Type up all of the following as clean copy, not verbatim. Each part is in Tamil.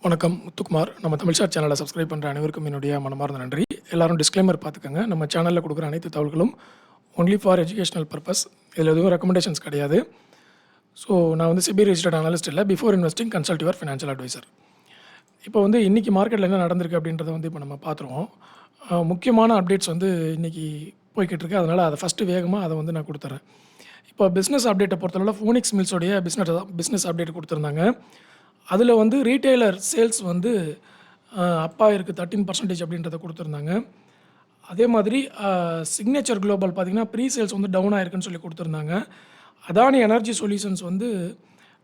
வணக்கம் முத்துக்குமார். நம்ம தமிழ்ஷாட் சேனலை சப்ஸ்கிரைப் பண்ணுற அனைவருக்கும் என்னுடைய மனமார்ந்த நன்றி. எல்லாரும் டிஸ்க்ளைமர் பார்த்துக்கோங்க. நம்ம சேனலில் கொடுக்குற அனைத்து தகவல்களும் ஒன்லி ஃபார் எஜுகேஷனல் பர்பஸ். இதில் எதுவும் ரெக்கமெண்டேஷன்ஸ் கிடையாது. ஸோ நான் வந்து செபி ரெஜிஸ்டர்ட் அனலிஸ்ட் இல்லை. Before investing consult your financial advisor. இப்போ வந்து இன்றைக்கி மார்க்கெட்டில் என்ன நடந்திருக்கு அப்படின்றத வந்து இப்போ நம்ம பார்த்துருவோம். முக்கியமான அப்டேட்ஸ் வந்து இன்றைக்கி போய்கிட்டு இருக்கு. அதனால் அதை ஃபஸ்ட்டு வேகமாக அதை வந்து நான் கொடுத்துட்றேன். இப்போ பிஸ்னஸ் அப்டேட்டை பொறுத்தளவில் ஃபோனிக்ஸ் மில்ஸோடைய பிஸ்னஸ் அப்டேட் கொடுத்துருந்தாங்க. அதில் வந்து ரீட்டெய்லர் சேல்ஸ் வந்து அப்பா இருக்குது 13% அப்படின்றத கொடுத்துருந்தாங்க. அதே மாதிரி சிக்னேச்சர் குளோபல் பார்த்திங்கன்னா ப்ரீ சேல்ஸ் வந்து டவுன் ஆயிருக்குன்னு சொல்லி கொடுத்துருந்தாங்க. அதானி எனர்ஜி சொல்யூஷன்ஸ் வந்து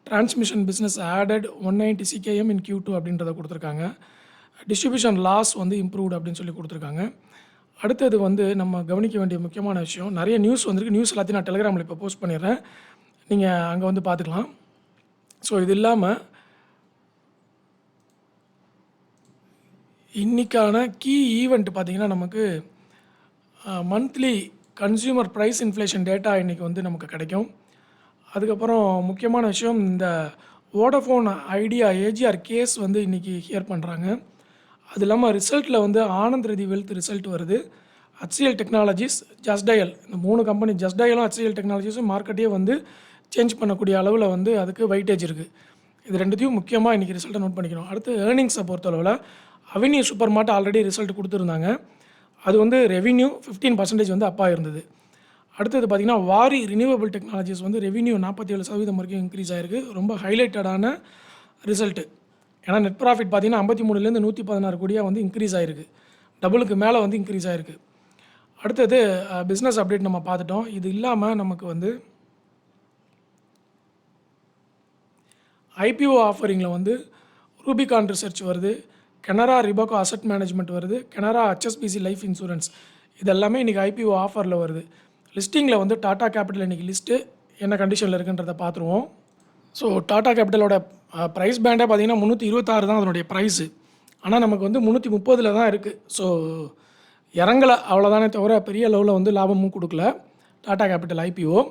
டிரான்ஸ்மிஷன் பிஸ்னஸ் ஆடட் 190 CKM இன் Q2 அப்படின்றத கொடுத்துருக்காங்க. டிஸ்ட்ரிபியூஷன் லாஸ் வந்து இம்ப்ரூவ்டு அப்படின்னு சொல்லி கொடுத்துருக்காங்க. அடுத்தது வந்து நம்ம கவனிக்க வேண்டிய முக்கியமான விஷயம், நிறைய நியூஸ் வந்திருக்கு. நியூஸ் எல்லாத்தையும் நான் டெலிகிராமில் இப்போ போஸ்ட் பண்ணிடுறேன், நீங்கள் அங்கே வந்து பார்த்துக்கலாம். ஸோ இது இல்லாமல் இன்றைக்கான கீ ஈவெண்ட் பார்த்திங்கன்னா நமக்கு monthly consumer price inflation data இன்றைக்கி வந்து நமக்கு கிடைக்கும். அதுக்கப்புறம் முக்கியமான விஷயம், இந்த வோடஃபோன் ஐடியா ஏஜிஆர் கேஸ் வந்து இன்றைக்கி ஹியர் பண்ணுறாங்க. அது இல்லாமல் ரிசல்ட்டில் வந்து ஆனந்த் ரெதி வெல்த் ரிசல்ட் வருது. HCL டெக்னாலஜிஸ், ஜஸ்ட் டயல், இந்த 3 கம்பெனி ஜஸ்ட் டயலும் HCL டெக்னாலஜிஸும் மார்க்கெட்டே வந்து சேஞ்ச் பண்ணக்கூடிய அளவில் வந்து அதுக்கு வெயிட்டேஜ் இருக்குது. இது ரெண்டுத்தையும் முக்கியமாக இன்றைக்கி ரிசல்ட்டை நோட் பண்ணிக்கணும். அடுத்து ஏர்னிங்ஸை பொறுத்தளவில் அவென்யூ சூப்பர் மார்ட் ஆல்ரெடி ரிசல்ட் கொடுத்துருந்தாங்க. அது வந்து ரெவின்யூ 15% வந்து அப்பா இருந்தது. அடுத்தது பார்த்திங்கன்னா வாரி ரினியூவபிள் டெக்னாலஜிஸ் வந்து ரெவின்யூ 47% வரைக்கும் இன்க்ரீஸ் ஆகிருக்கு. ரொம்ப ஹைலைட்டடான ரிசல்ட்டு. ஏன்னா நெட் ப்ராஃபிட் பார்த்திங்கன்னா 53லேருந்து 116 கோடியாக வந்து இன்க்ரீஸ் ஆகிருக்கு. டபுளுக்கு மேலே வந்து இன்க்ரீஸ் ஆகிருக்கு. அடுத்தது பிஸ்னஸ் அப்டேட் நம்ம பார்த்துட்டோம். இது இல்லாமல் நமக்கு வந்து IPO ஆஃபரிங்கில் வந்து ரூபிகான் ரிசர்ச் வருது, கனரா ரிபோகோ அசட் மேனேஜ்மெண்ட் வருது, கனரா HSBC லைஃப் இன்சூரன்ஸ், இதெல்லாமே இன்றைக்கி IPO ஆஃபரில் வருது. லிஸ்டிங்கில் வந்து டாடா கேபிட்டல் இன்றைக்கி லிஸ்ட்டு என்ன கண்டிஷனில் இருக்குன்றதை பார்த்துருவோம். ஸோ டாடா கேபிட்டலோட ப்ரைஸ் பேண்டே பார்த்திங்கன்னா 326 தான் அதனுடைய ப்ரைஸு. ஆனால் நமக்கு வந்து 330 தான் இருக்குது. ஸோ இறங்கலை, அவ்வளோதானே தவிர பெரிய லெவலில் வந்து லாபமும் கொடுக்கல டாடா கேபிட்டல் IPO.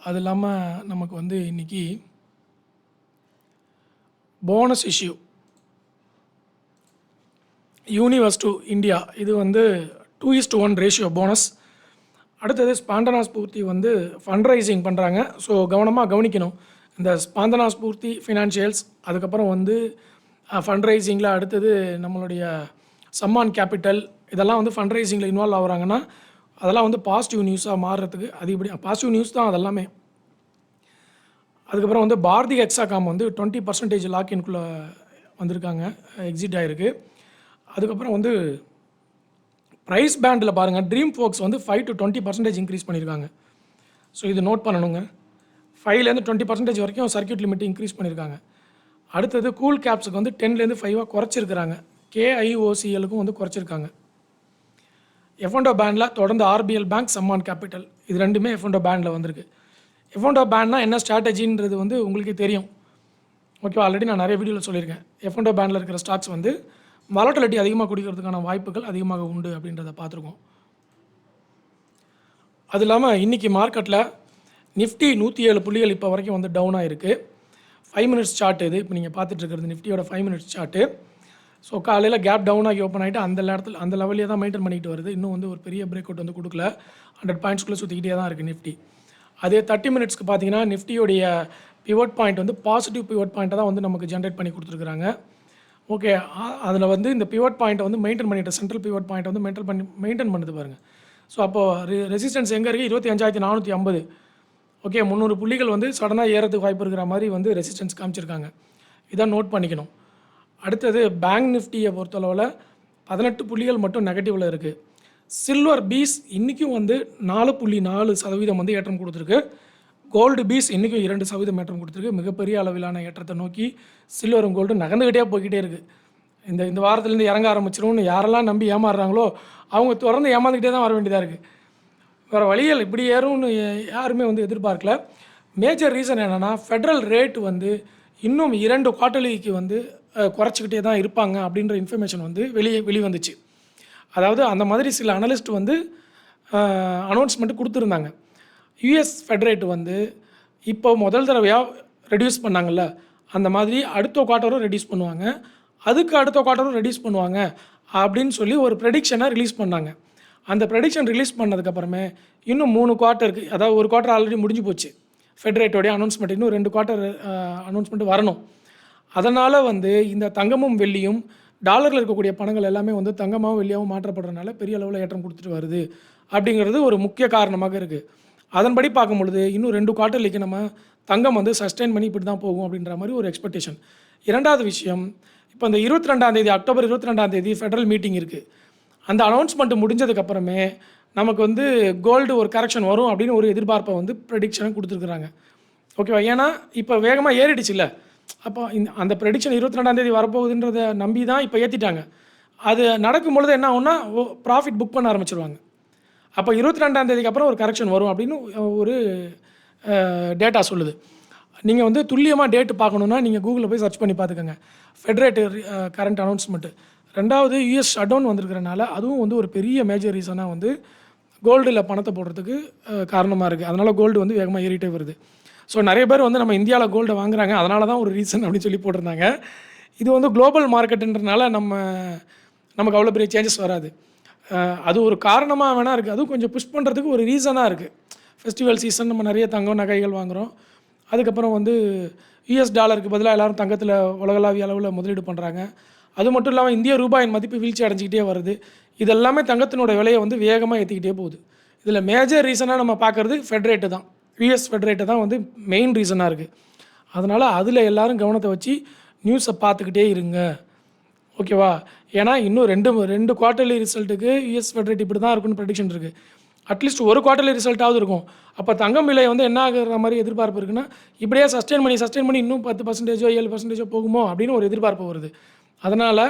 அது இல்லாமல் நமக்கு வந்து இன்றைக்கி bonus issue universe to India, இது வந்து 2:1 ரேஷியோ போனஸ். அடுத்தது ஸ்பாந்தனா ஸ்பூர்த்தி வந்து ஃபண்ட் ரைசிங் பண்ணுறாங்க. ஸோ கவனமாக கவனிக்கணும். இந்த ஸ்பாந்தனா ஸ்பூர்த்தி ஃபினான்ஷியல்ஸ், அதுக்கப்புறம் வந்து ஃபண்ட் ரைசிங்கில் அடுத்தது நம்மளுடைய சம்மான் கேபிட்டல், இதெல்லாம் வந்து ஃபண்ட் ரைசிங்கில் இன்வால்வ் ஆகுறாங்கன்னா அதெல்லாம் வந்து பாசிட்டிவ் நியூஸாக மாறுறதுக்கு அதிகப்படி பாசிட்டிவ் நியூஸ் தான் அதெல்லாமே. அதுக்கப்புறம் வந்து பாரதி ஹெக்ஸாகாம் வந்து 20% லாக்இன்குள்ளே வந்திருக்காங்க, எக்ஸிட் ஆகிருக்கு. அதுக்கப்புறம் வந்து ப்ரைஸ் பேண்டில் பாருங்கள், ட்ரீம் ஃபோக்ஸ் வந்து 5 to 20% இன்க்ரீஸ் பண்ணியிருக்காங்க. ஸோ இது நோட் பண்ணணுங்க. 5லேருந்து 20% வரைக்கும் சர்க்யூட் லிமிட் இன்க்ரீஸ் பண்ணியிருக்காங்க. அடுத்தது கூல் கேப்ஸுக்கு வந்து 10லேருந்து 5 குறைச்சிருக்கிறாங்க. KIOCLக்கும் வந்து குறைச்சிருக்காங்க. F&O பேண்டில் தொடர்ந்து RBL பேங்க், சம்மான் கேபிட்டல், இது ரெண்டுமே F&O பேண்டில் வந்திருக்கு. F&O பேண்ட்னா என்ன ஸ்ட்ராட்டஜின்றது வந்து உங்களுக்கே தெரியும். ஓகே, ஆல்ரெடி நான் நிறைய வீடியோவில் சொல்லியிருக்கேன். F&O பேண்டில் இருக்கிற ஸ்டாக்ஸ் வந்து வாலட்டிலிட்டி அதிகமாக குடிக்கிறதுக்கான வாய்ப்புகள் அதிகமாக உண்டு அப்படின்றத பார்த்துருக்கோம். அது இல்லாமல் இன்றைக்கி மார்க்கெட்டில் நிஃப்டி 107 புள்ளிகள் இப்போ வரைக்கும் வந்து டவுன் ஆகிருக்கு. 5 மினிட்ஸ் சார்ட் இது இப்போ நீங்கள் பார்த்துட்ருக்கிறது நிஃப்டியோட 5 மினிட்ஸ் சார்ட்டு. ஸோ காலையில் கேப் டவுன் ஆகி ஓப்பன் ஆகிட்டு அந்த லெவலில் தான் மெயின்டைன் பண்ணிட்டு வருது. இன்னும் வந்து ஒரு பெரிய பிரேக் அவுட் வந்து கொடுக்கல. 100 பாயிண்ட்ஸ்குள்ளே சுற்றிக்கிட்டே தான் இருக்குது நிஃப்டி. அதே 30 மினிட்ஸ்க்கு பார்த்தீங்கன்னா நிஃப்டியோடைய பிவோட் பாயிண்ட் வந்து பாசிட்டிவ் பிவோட் பாயிண்ட்டை தான் வந்து நமக்கு ஜென்ரேட் பண்ணி கொடுத்துருக்குறாங்க. ஓகே, அதில் வந்து இந்த பிவோட் பாயிண்ட்டை வந்து மெயின்டைன் பண்ணிட்டு சென்ட்ரல் பிவோட் பாயிண்ட்டை வந்து மெயின்டைன் பண்ணுது பாருங்கள். ஸோ அப்போது ரெசிஸ்டன்ஸ் எங்கே இருக்குது? 25,450. ஓகே, 300 புள்ளிகள் வந்து சடனாக ஏறதுக்கு வாய்ப்பு இருக்கிற மாதிரி வந்து ரெசிஸ்டன்ஸ் காமிச்சிருக்காங்க. இதான் நோட் பண்ணிக்கணும். அடுத்தது பேங்க் நிஃப்டியை பொறுத்தளவில் 18 புள்ளிகள் மட்டும் நெகட்டிவில் இருக்குது. சில்வர் பீஸ் இன்றைக்கும் வந்து 4.4% வந்து ஏற்றம் கொடுத்துருக்கு. கோல்டு பீஸ் இன்றைக்கும் 2% ஏற்றம் கொடுத்துருக்கு. மிகப்பெரிய அளவிலான ஏற்றத்தை நோக்கி சில்வரும் கோல்டு நகர்ந்துக்கிட்டே போய்கிட்டே இருக்குது. இந்த வாரத்துலேருந்து இறங்க ஆரம்பிச்சிரும்னு யாரெல்லாம் நம்பி ஏமாறுறாங்களோ அவங்க தொடர்ந்து ஏமாந்துக்கிட்டே தான் வர வேண்டியதாக இருக்குது. வேறு வழிகள் இப்படி ஏறும்னு யாருமே வந்து எதிர்பார்க்கல. மேஜர் ரீசன் என்னென்னா, ஃபெட்ரல் ரேட் வந்து இன்னும் 2 குவார்ட்டர்லிக்கு வந்து குறைச்சிக்கிட்டே தான் இருப்பாங்க அப்படின்ற இன்ஃபர்மேஷன் வந்து வெளிவந்துச்சு. அதாவது அந்த மாதிரி சில அனலிஸ்ட் வந்து அனௌன்ஸ்மெண்ட்டு கொடுத்துருந்தாங்க. US ஃபெட் ரேட் வந்து இப்போ முதல் தடவையாக ரெடியூஸ் பண்ணாங்கல்ல, அந்த மாதிரி அடுத்த குவார்ட்டரும் ரெடியூஸ் பண்ணுவாங்க, அதுக்கு அடுத்த குவார்ட்டரும் ரெடியூஸ் பண்ணுவாங்க அப்படின்னு சொல்லி ஒரு ப்ரெடிக்ஷனை ரிலீஸ் பண்ணாங்க. அந்த ப்ரெடிக்ஷன் ரிலீஸ் பண்ணதுக்கப்புறமே இன்னும் 3 குவார்ட்டருக்கு, அதாவது ஒரு குவார்ட்டர் ஆல்ரெடி முடிஞ்சு போச்சு. ஃபெட் ரேட்டோடைய அனௌன்ஸ்மெண்ட் இன்னும் 2 குவார்ட்டர் அனௌன்ஸ்மெண்ட் வரணும். அதனால் வந்து இந்த தங்கமும் வெள்ளியும் டாலரில் இருக்கக்கூடிய பணங்கள் எல்லாமே வந்து தங்கமாகவும் வெள்ளியாகவும் மாற்றப்படுறதுனால பெரிய அளவில் ஏற்றம் கொடுத்துட்டு வருது அப்படிங்கிறது ஒரு முக்கிய காரணமாக இருக்குது. அதன்படி பார்க்கும் பொழுது இன்னும் 2 குவார்ட்டர்லிக்கு நம்ம தங்கம் வந்து சஸ்டெயின் பண்ணி இப்படி தான் போகும் அப்படின்ற மாதிரி ஒரு எக்ஸ்பெக்டேஷன். இரண்டாவது விஷயம், இப்போ இந்த 22ஆம் தேதி அக்டோபர் 22ஆம் தேதி ஃபெடரல் மீட்டிங் இருக்குது. அந்த அனௌன்ஸ்மெண்ட் முடிஞ்சதுக்கப்புறமே நமக்கு வந்து கோல்டு ஒரு கரெக்ஷன் வரும் அப்படின்னு ஒரு எதிர்பார்ப்பை வந்து ப்ரெடிக்ஷனும் கொடுத்துருக்குறாங்க. ஓகேவா? ஏன்னா இப்போ வேகமாக ஏறிடுச்சு இல்லை, அப்போ அந்த ப்ரெடிக்ஷன் 22ஆம் தேதி வரப்போகுதுன்றதை நம்பி தான் இப்போ ஏற்றிட்டாங்க. அது நடக்கும் பொழுது என்ன ஆகும்னா ப்ராஃபிட் புக் பண்ண ஆரம்பிச்சிருவாங்க. அப்போ 22ஆம் தேதிக்கு அப்புறம் ஒரு கரெக்ஷன் வரும் அப்படின்னு ஒரு டேட்டா சொல்லுது. நீங்கள் வந்து துல்லியமாக டேட்டு பார்க்கணுன்னா நீங்கள் கூகுளில் போய் சர்ச் பண்ணி பார்த்துக்கோங்க. Fed rate current announcement. ரெண்டாவது யூஎஸ் ஷட் டவுன் வந்திருக்கிறனால அதுவும் வந்து ஒரு பெரிய மேஜர் ரீசனாக வந்து கோல்டில் பணத்தை போடுறதுக்கு காரணமாக இருக்குது. அதனால் கோல்டு வந்து வேகமாக ஏறிட்டே வருது. ஸோ நிறைய பேர் வந்து நம்ம இந்தியாவில் கோல்டை வாங்குறாங்க, அதனால தான் ஒரு ரீசன் அப்படின்னு சொல்லி போட்டிருந்தாங்க. இது வந்து குளோபல் மார்க்கெட்டுன்றனால நமக்கு அவ்வளோ பெரிய சேஞ்சஸ் வராது. அது ஒரு காரணமாக வேணா இருக்குது, அதுவும் கொஞ்சம் புஷ் பண்ணுறதுக்கு ஒரு ரீசனாக இருக்குது. ஃபெஸ்டிவல் சீசன் நம்ம நிறைய தங்கம் நகைகள் வாங்குகிறோம். அதுக்கப்புறம் வந்து யூஎஸ் டாலருக்கு பதிலாக எல்லோரும் தங்கத்தில் உலகளாவிய அளவில் முதலீடு பண்ணுறாங்க. அது மட்டும் இல்லாமல் இந்திய ரூபாயின் மதிப்பு வீழ்ச்சி அடைஞ்சிக்கிட்டே வருது. இது எல்லாமே தங்கத்தினோட விலையை வந்து வேகமாக ஏற்றிக்கிட்டே போகுது. இதில் மேஜர் ரீசனாக நம்ம பார்க்குறது ஃபெட் ரேட்டு தான். யூஎஸ் ஃபெட் ரேட்டு தான் வந்து மெயின் ரீசனாக இருக்குது. அதனால் அதில் எல்லோரும் கவனத்தை வச்சு நியூஸை பார்த்துக்கிட்டே இருங்க. ஓகேவா? ஏன்னா இன்னும் ரெண்டு குவார்ட்டர்லி ரிசல்ட்டுக்கு யூஎஸ் ஃபெட் ரேட் இப்படி தான் இருக்குன்னு ப்ரெடிக்ஷன் இருக்குது. அட்லீஸ்ட் ஒரு குவார்ட்டர்லி ரிசல்ட்டாவது இருக்கும். அப்போ தங்கம் விலை வந்து என்ன ஆகுற மாதிரி எதிர்பார்ப்பு இருக்குன்னா, இப்படியே சஸ்டெயின் பண்ணி இன்னும் 10% 7% போகுமோ அப்படின்னு ஒரு எதிர்பார்ப்பு வருது. அதனால்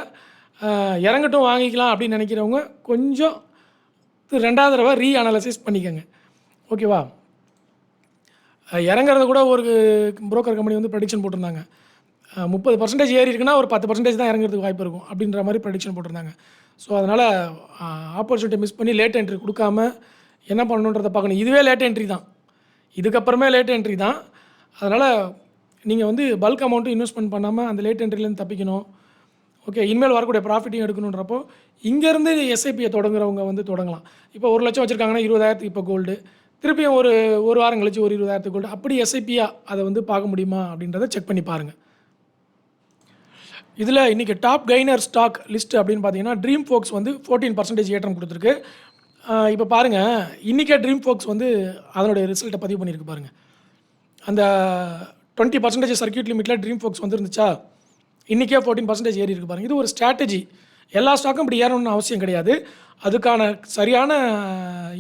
இறங்கட்டும் வாங்கிக்கலாம் அப்படின்னு நினைக்கிறவங்க கொஞ்சம் 2வது தடவை அனலைசிஸ் பண்ணிக்கோங்க. ஓகேவா? இறங்குறத கூட ஒரு புரோக்கர் கம்பெனி வந்து ப்ரெடிக்ஷன் போட்டிருந்தாங்க. 30% ஏறி இருக்குன்னா ஒரு 10% தான் இறங்குறதுக்கு வாய்ப்பு இருக்கும் அப்படின்ற மாதிரி ப்ரெடிக்ஷன் போட்டிருந்தாங்க. ஸோ அதனால் ஆப்பர்ச்சுனிட்டி மிஸ் பண்ணி லேட் என்ட்ரி கொடுக்காம என்ன பண்ணணுன்றதை பார்க்கணும். இதுவே லேட் என்ட்ரி தான், இதுக்கப்புறமே லேட் என்ட்ரி தான். அதனால் நீங்கள் வந்து பல்க் அமௌண்ட்டும் இன்வெஸ்ட்மெண்ட் பண்ணாமல் அந்த லேட் என்ட்ரிலேருந்து தப்பிக்கணும். ஓகே, இனிமேல் வரக்கூடிய ப்ராஃபிட்டையும் எடுக்கணுன்றப்போ இங்கேருந்து எஸ்ஐபியை தொடங்குறவங்க வந்து தொடங்கலாம். இப்போ 1 லட்சம் வச்சுருக்காங்கன்னா 20,000 இப்போ கோல்டு, திருப்பியும் ஒரு வாரம் கழிச்சு ஒரு 20,000 கோல்டு, அப்படி எஸ்ஐபியாக அதை வந்து பார்க்க முடியுமா அப்படின்றத செக் பண்ணி பாருங்கள். இதில் இன்றைக்கி டாப் கெய்னர் ஸ்டாக் லிஸ்ட் அப்படின்னு பார்த்தீங்கன்னா ட்ரீம் ஃபோக்ஸ் வந்து 14% ஏற்றம் கொடுத்துருக்கு. இப்போ பாருங்கள், இன்றைக்கே ட்ரீம் ஃபோக்ஸ் வந்து அதனுடைய ரிசல்ட்டை பதிவு பண்ணியிருக்கு பாருங்கள். அந்த 20% சர்க்யூட் லிமிட்டில் ட்ரீம் ஃபோக்ஸ் வந்துருந்துச்சா, இன்றைக்கே 14% ஏறி இருக்கு பாருங்கள். இது ஒரு ஸ்ட்ராட்டஜி. எல்லா ஸ்டாக்கும் இப்படி ஏறணும்னு அவசியம் கிடையாது. அதுக்கான சரியான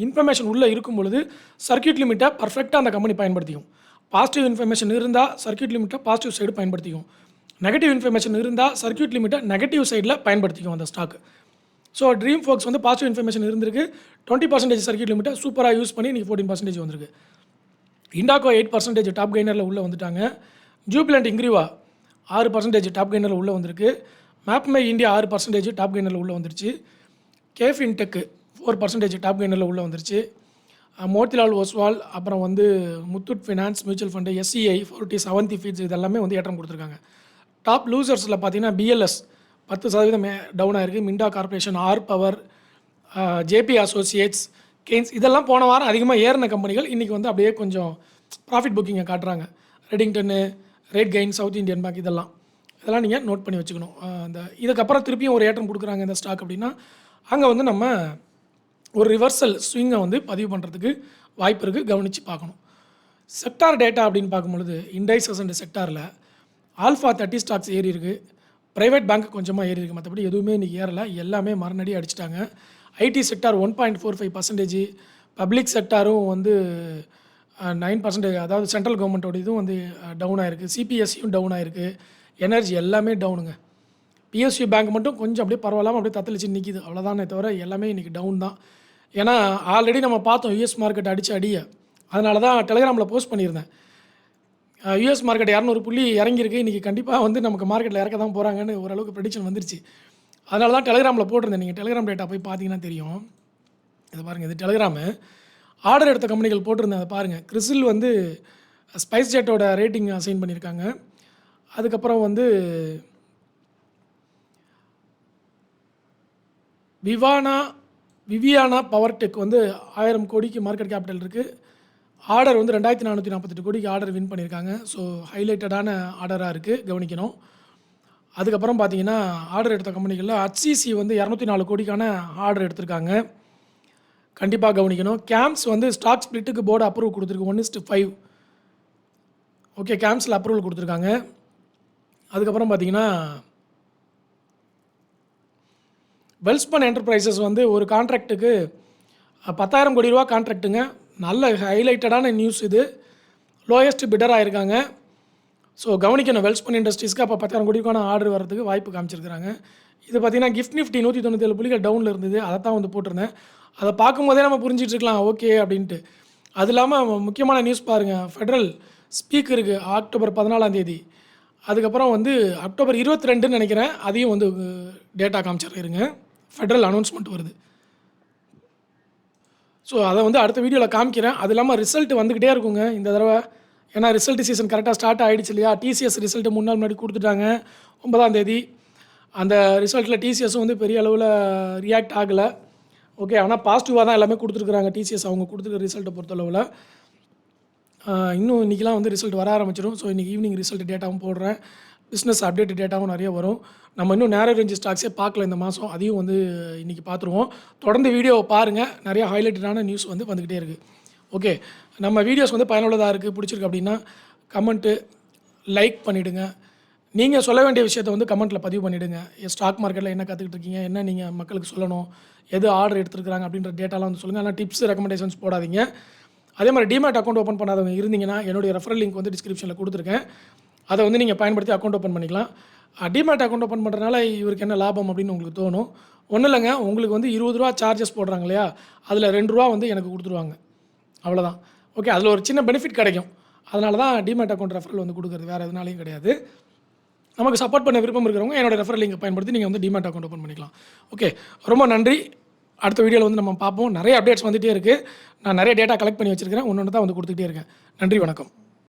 இன்ஃபர்மேஷன் உள்ளே இருக்கும் பொழுது சர்க்யூட் லிமிட்டை பர்ஃபெக்டாக அந்த கம்பெனி பயன்படுத்திக்கும். பாசிட்டிவ் இன்ஃபர்மேஷன் இருந்தால் சர்க்யூட் லிமிட்டை பாசிட்டிவ் சைடு பயன்படுத்திக்கும். நெகட்டிவ் இன்ஃபர்மேஷன் இருந்தால் சர்க்யூட் லிமிட்டை நெகட்டிவ் சைடில் பயன்படுத்திக்கும் அந்த ஸ்டாக்கு. ஸோ ட்ரீம் ஃபோக்ஸ் வந்து பாசிட்டிவ் இன்ஃபர்மேஷன் இருந்திருக்கு, 20% சர்க்யூட் லிமிட்டை சூப்பராக யூஸ் பண்ணி இன்றைக்கி 14% வந்திருக்கு. இண்டாக்கோ 8% டாப் கெய்னரில் உள்ளே வந்துட்டாங்க. ஜூபிலண்ட் இங்கிரிவா 6% டாப் கெய்னரில் உள்ளே வந்திருக்கு. மேப்மை இந்தியா 6% டாப் கெய்னரில் உள்ளே வந்துருச்சு. கேஃபின்டெக்கு 4% டாப் கெய்னரில் உள்ளே வந்துருச்சு. மோத்திலால் ஓஸ்வால், அப்புறம் வந்து Muthoot finance mutual fund, SCI, 40 ஃபீட்ஸ் இதெல்லாமே வந்து ஏற்றம் கொடுத்துருக்காங்க. டாப் லூசர்ஸில் பார்த்தீங்கன்னா பிஎல்எஸ் 10% டவுன் ஆகிருக்கு. Minda corporation, R power, JP associates, gains இதெல்லாம் போன வாரம் அதிகமாக ஏறின கம்பெனிகள் இன்றைக்கி வந்து அப்படியே கொஞ்சம் ப்ராஃபிட் புக்கிங்கை காட்டுறாங்க. ரெடிங்டன்னு, rate gain, south Indian bank இதெல்லாம் நீங்கள் நோட் பண்ணி வச்சுக்கணும். இதுக்கப்புறம் திருப்பியும் ஒரு ஏற்றம் கொடுக்குறாங்க இந்த ஸ்டாக் அப்படின்னா அங்கே வந்து நம்ம ஒரு ரிவர்சல் ஸ்விங்கை வந்து பதிவு பண்ணுறதுக்கு வாய்ப்பு இருக்குது, கவனித்து பார்க்கணும். செக்டார் டேட்டா அப்படின்னு பார்க்கும்பொழுது இண்டைசஸ் அண்ட் செக்டாரில் ஆல்ஃபா 30 ஸ்டாக்ஸ் ஏறி இருக்குது. ப்ரைவேட் பேங்க் கொஞ்சமாக ஏறி இருக்குது, மற்றபடி எதுவுமே இன்றைக்கி ஏறலை, எல்லாமே மறுநடி அடிச்சிட்டாங்க. ஐடி செக்டார் 1.45%, பப்ளிக் செக்டாரும் வந்து 9%, அதாவது சென்ட்ரல் கவர்மெண்ட்டோட இதுவும் வந்து டவுன் ஆகிருக்கு. சிபிஎஸ்சியும் டவுன் ஆகிருக்கு. எனர்ஜி எல்லாமே டவுனுங்க. பிஎஸ்யூ பேங்க் மட்டும் கொஞ்சம் அப்படியே பரவாயில்லாமல் அப்படியே தத்தளிச்சு நிற்கிது, அவ்வளோதானே தவிர எல்லாமே இன்றைக்கி டவுன் தான். ஏன்னா ஆல்ரெடி நம்ம பார்த்தோம் யூஎஸ் மார்க்கெட் அடிய, அதனால தான் டெலிகிராமில் போஸ்ட் பண்ணியிருந்தேன். யூஎஸ் மார்க்கெட் 200 புள்ளி இறங்கியிருக்கு, இன்றைக்கி கண்டிப்பாக வந்து நமக்கு மார்க்கெட்டில் இறக்க தான் போகிறாங்கன்னு ஓரளவுக்கு ப்ரெடிக்ஷன் வந்துருச்சு. அதனால தான் டெலிகிராமில் போட்டிருந்தேன். நீங்கள் டெலிகிராம் டேட்டா போய் பார்த்தீங்கன்னா தெரியும். இது பாருங்கள், இது டெலிகிராமு ஆர்டர் எடுத்த கம்பெனிகள் போட்டிருந்தேன், அதை பாருங்கள். கிறிசில் வந்து ஸ்பைஸ் ஜெட்டோட ரேட்டிங் அசைன் பண்ணியிருக்காங்க. அதுக்கப்புறம் வந்து விவியானா பவர்டெக் வந்து 1000 கோடிக்கு மார்க்கெட் கேபிட்டல் இருக்குது. ஆர்டர் வந்து 2448 கோடிக்கு ஆர்டர் வின் பண்ணியிருக்காங்க. ஸோ ஹைலைட்டடான ஆர்டராக இருக்குது, கவனிக்கணும். அதுக்கப்புறம் பார்த்தீங்கன்னா ஆர்டர் எடுத்த கம்பெனிகளில் HCC வந்து 204 கோடிக்கான ஆர்டர் எடுத்திருக்காங்க. கண்டிப்பாக கவனிக்கணும். கேம்ஸ் வந்து ஸ்டாக் ஸ்பிளிட்டுக்கு போர்டு அப்ரூவல் கொடுத்துருக்கு 1:5. ஓகே, கேம்ஸில் அப்ரூவல் கொடுத்துருக்காங்க. அதுக்கப்புறம் பார்த்தீங்கன்னா வெல்ஸ்பன் என்டர்பிரைசஸ் வந்து ஒரு கான்ட்ராக்ட்டுக்கு 10,000 கோடி ரூபா கான்ட்ராக்ட்டுங்க. நல்ல ஹைலைட்டடான நியூஸ் இது. லோயஸ்ட் பிடராக இருக்காங்க. ஸோ கவனிக்கணும், வெல்ஸ்பன் இண்டஸ்ட்ரீஸ்க்கு அப்போ 10,000 கோடிக்கான ஆர்டர் வரதுக்கு வாய்ப்பு காமிச்சிருக்கிறாங்க. இது பார்த்தீங்கன்னா கிஃப்ட் நிஃப்டி 197 புள்ளிகள் டவுனில் இருந்தது. அதை தான் வந்து போட்டிருந்தேன். அதை பார்க்கும்போதே நம்ம புரிஞ்சிட்டு இருக்கலாம் ஓகே அப்படின்ட்டு. அது இல்லாமல் முக்கியமான நியூஸ் பாருங்கள், ஃபெடரல் ஸ்பீக்கருக்கு அக்டோபர் 14 அதுக்கப்புறம் வந்து அக்டோபர் 22 நினைக்கிறேன், அதையும் வந்து டேட்டா காமிச்சிருங்க. ஃபெடரல் அனௌன்ஸ்மெண்ட் வருது. ஸோ அதை வந்து அடுத்த வீடியோவில் காமிக்கிறேன். அது இல்லாமல் ரிசல்ட் வந்துக்கிட்டே இருக்குங்க இந்த தடவை. ஏன்னா ரிசல்ட் சீசன் கரெக்டாக ஸ்டார்ட் ஆகிடுச்சு இல்லையா. டிசிஎஸ் ரிசல்ட்டு 3 நாள் முன்னாடி கொடுத்துட்டாங்க, 9 அந்த ரிசல்ட்டில் டிசிஎஸும் வந்து பெரிய அளவில் ரியாக்ட் ஆகலை. ஓகே, ஆனால் பாசிட்டிவாக தான் எல்லாமே கொடுத்துருக்குறாங்க டிசிஎஸ் அவங்க கொடுத்துருக்க ரிசல்ட்டை பொறுத்தளவில். இன்னும் இன்றைக்கெலாம் வந்து ரிசல்ட் வர ஆரம்பிச்சிடும். ஸோ இன்றைக்கி ஈவினிங் ரிசல்ட் டேட்டாவும் போடுறேன், பிஸ்னஸ் அப்டேட் டேட்டாவும் நிறைய வரும். நம்ம இன்னும் நேரோ ரேஞ்ச் ஸ்டாக்ஸே பார்க்கல இந்த மாதம், அதையும் வந்து இன்றைக்கி பார்த்துருவோம். தொடர்ந்து வீடியோவை பாருங்கள், நிறைய ஹைலைட்டடான நியூஸ் வந்து வந்துக்கிட்டே இருக்குது. ஓகே, நம்ம வீடியோஸ் வந்து பயனுள்ளதாக இருக்குது, பிடிச்சிருக்கு அப்படின்னா கமெண்ட்டு லைக் பண்ணிவிடுங்க. நீங்கள் சொல்ல வேண்டிய விஷயத்தை வந்து கமெண்ட்டில் பதிவு பண்ணிவிடுங்க. ஸ்டாக் மார்க்கெட்டில் என்ன கற்றுக்கிட்டு இருக்கீங்க, என்ன நீங்கள் மக்களுக்கு சொல்லணும், எது ஆர்டர் எடுத்துருக்குறாங்க அப்படின்ற டேட்டாலாம் வந்து சொல்லுங்கள். ஆனால் டிப்ஸ் ரெக்கமெண்டேஷன்ஸ் போடாதீங்க. அதே மாதிரி டிமேட் அக்கௌண்ட் ஓப்பன் பண்ணாதவங்க இருந்தீங்கன்னா என்னுடைய ரெஃபரல் லிங்க் வந்து டிஸ்கிரிப்ஷனில் கொடுத்துருக்கேன். அதை வந்து நீங்கள் பயன்படுத்தி அக்கௌண்ட் ஓப்பன் பண்ணிக்கலாம். டிமேட் அக்கௌண்ட் ஓப்பன் பண்ணுறதுனால இவருக்கு என்ன லாபம் அப்படின்னு உங்களுக்கு தோணும். ஒன்றும் இல்லைங்க, உங்களுக்கு வந்து 20 ரூபா சார்ஜஸ் போடுறாங்க இல்லையா, அதில் 2 ரூபா வந்து எனக்கு கொடுத்துருவாங்க, அவ்வளோதான். ஓகே, அதில் ஒரு சின்ன பெனிஃபிட் கிடைக்கும். அதனால தான் டிமேட் அக்கௌண்ட் ரெஃபரல் வந்து கொடுக்குறது, வேறு எதுனாலையும் கிடையாது. நமக்கு சப்போர்ட் பண்ண விருப்பம் இருக்கிறவங்க என்னோட ரெஃபரல் லிங்கை பயன்படுத்தி நீங்கள் வந்து டிமேட் அக்கௌண்ட் ஓப்பன் பண்ணிக்கலாம். ஓகே, ரொம்ப நன்றி. அடுத்த வீடியோவில் வந்து நம்ம பார்ப்போம். நிறைய அப்டேட்ஸ் வந்துகிட்டே இருக்குது. நான் நிறைய டேட்டா கலெக்ட் பண்ணி வச்சுருக்கிறேன், ஒன்று தான் வந்து கொடுத்துக்கிட்டே இருக்கேன். நன்றி, வணக்கம்.